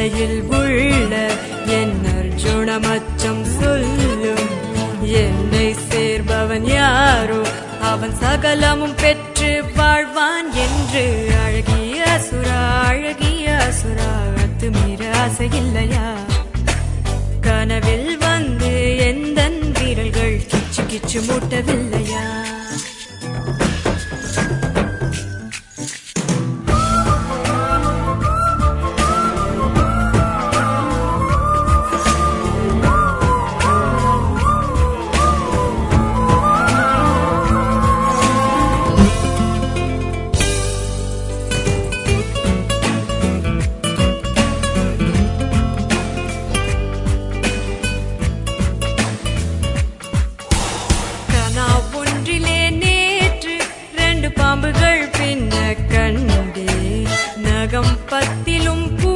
சிறையில் உள்ள என் அர்ஜுனமச்சம் சொல்லும். என்னை சேர்பவன் யாரோ அவன் சகலமும் பெற்று வாழ்வான் என்று. அழகிய அசுரா அழகிய அசுரா அத்துமீற ஆசையில்லையா? கனவில் வந்து எந்தன் வீரர்கள் கிச்சு கிச்சு மூட்டவில்லை.